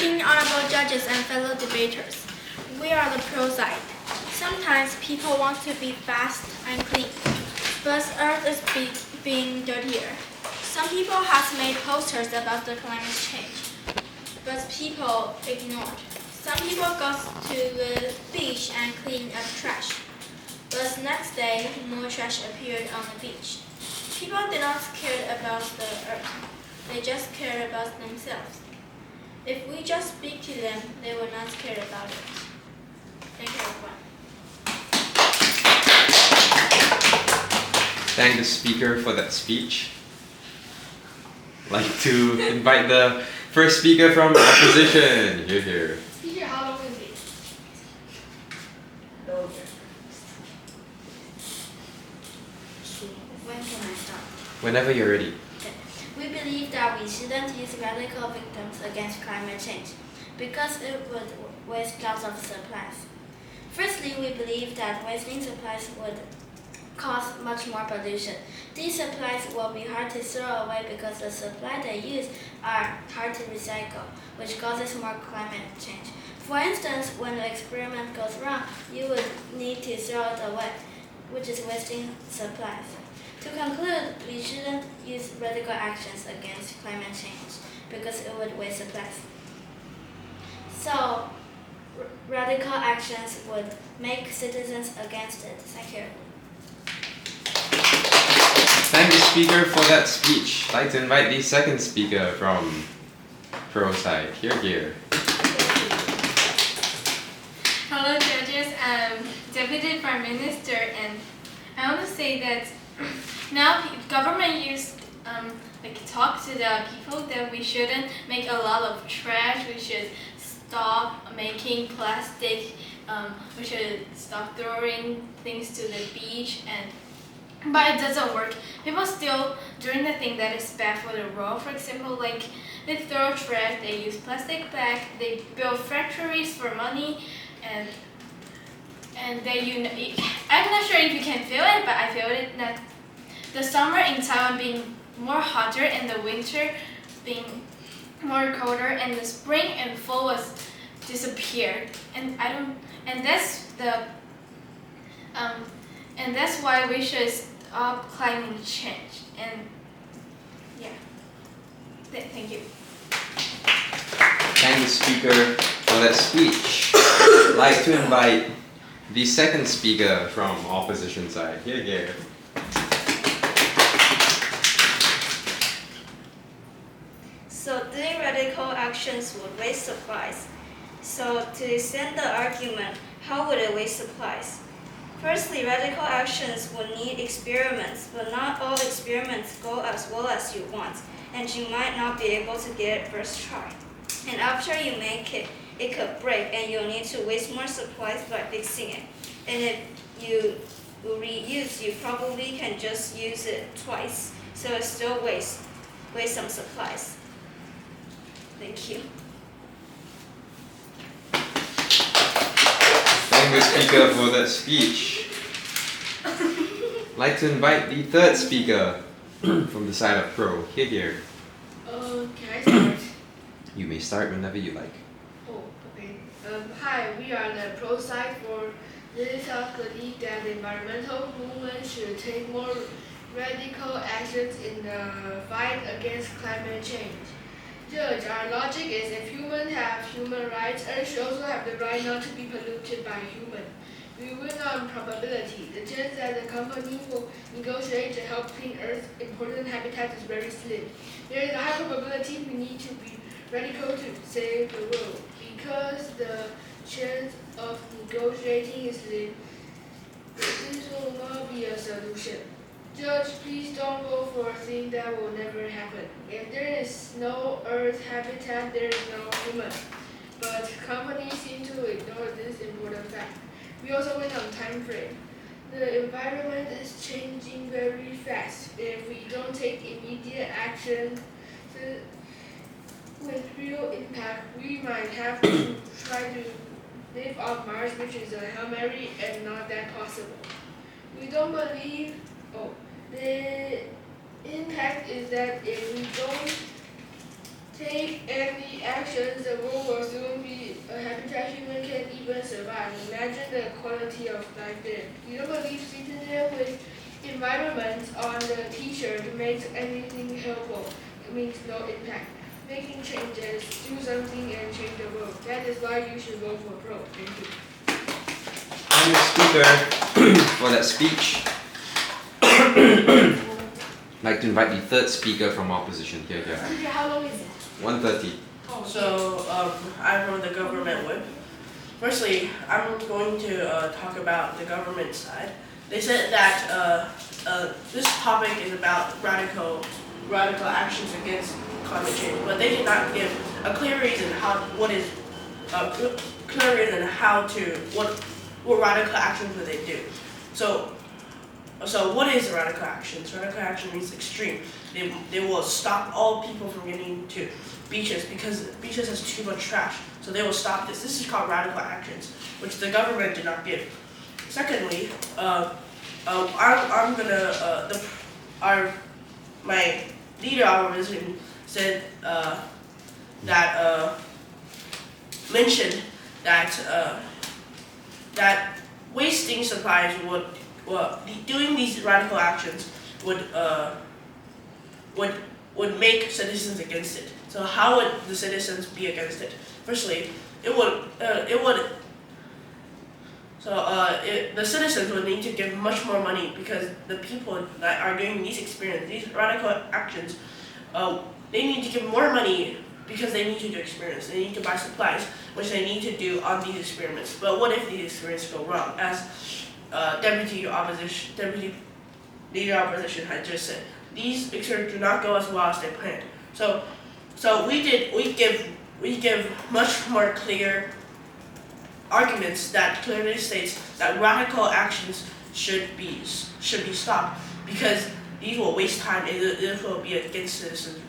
Greeting honorable judges and fellow debaters. We are the pro side. Sometimes people want to be fast and clean, but Earth is being dirtier. Some people have made posters about the climate change, but people ignored. Some people go to the beach and clean up trash, but next day more trash appeared on the beach. People did not care about the Earth. They just cared about themselves. If we just speak to them, they will not care about it. Thank you, everyone. Thank the speaker for that speech. I'd like to invite the first speaker from opposition. You're here. Speaker, how long is it? When can I start? Whenever you're ready. We believe that we shouldn't use radical victims against climate change because it would waste lots of supplies. Firstly, we believe that wasting supplies would cause much more pollution. These supplies will be hard to throw away because the supplies they use are hard to recycle, which causes more climate change. For instance, when the experiment goes wrong, you would need to throw it away, which is wasting supplies. To conclude, we shouldn't use radical actions against climate change because it would waste supplies. So, radical actions would make citizens against it. Thank you. Thank the speaker for that speech. I'd like to invite the second speaker from pro side. Here. Hello, judges. Deputy Prime Minister, and I want to say that now government used talk to the people that we shouldn't make a lot of trash. We should stop making plastic. We should stop throwing things to the beach, but it doesn't work. People still doing the thing that is bad for the world. For example, they throw trash, they use plastic bag, they build factories for money, and I'm not sure if you can feel it, but I feel it that the summer in Taiwan being more hotter and the winter being more colder, and the spring and fall was disappeared, and that's why we should stop climate change. And yeah, thank you. Thank the speaker for that speech. I'd like to invite the second speaker from opposition side. Here. So doing radical actions would waste supplies. So to extend the argument, how would it waste supplies? Firstly, radical actions will need experiments, but not all experiments go as well as you want, and you might not be able to get it first try. And after you make it, it could break, and you'll need to waste more supplies by fixing it. And if you reuse, you probably can just use it twice, so it still waste some supplies. Thank you. Thank the speaker for that speech. I'd like to invite the third speaker from the side of pro. Here. Can I start? You may start whenever you like. Oh, okay. Hi, we are the pro side for this believe that the environmental movement should take more radical actions in the fight against climate change. Judge, our logic is if humans have human rights, Earth should also have the right not to be polluted by humans. We win on probability. The chance that the company will negotiate to help clean Earth's important habitat is very slim. There is a high probability we need to be radical to save the world. Because the chance of negotiating is slim, this will not be a solution. Judge, please don't go for a thing that will never happen. If there is no Earth habitat, there is no human. But companies seem to ignore this important fact. We also went on time frame. The environment is changing very fast. If we don't take immediate action with real impact, we might have to try to live on Mars, which is a Hail Mary and not that possible. We don't believe. The impact is that if we don't take any actions, the world will soon be a habitat human can even survive. Imagine the quality of life there. You don't believe sitting there with environment on the t-shirt makes anything helpful. It means no impact. Making changes, do something and change the world. That is why you should vote for Pro. Thank you. I'm the speaker for that speech. I'd like to invite the third speaker from opposition. Here. How long is it? 1:30. So, I'm from the government whip. Firstly, I'm going to talk about the government side. They said that this topic is about radical actions against climate change, but they did not give a clear reason what radical actions would they do. So what is radical actions? Radical action means extreme. They will stop all people from getting to beaches because beaches has too much trash. So they will stop this. This is called radical actions, which the government did not give. Secondly, my leader of opposition said mentioned that wasting supplies doing these radical actions would make citizens against it. So how would the citizens be against it? Firstly, the citizens would need to give much more money because the people that are doing these radical actions, they need to give more money because they need to do experiments. They need to buy supplies, which they need to do on these experiments. But what if these experiments go wrong? As Deputy Leader Opposition had just said, these experiments do not go as well as they planned. So we give much more clear arguments that clearly states that radical actions should be stopped because these will waste time and it will be against citizens.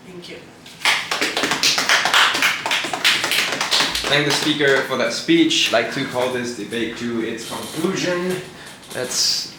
Thank you. Thank the speaker for that speech. I'd like to call this debate to its conclusion. Let's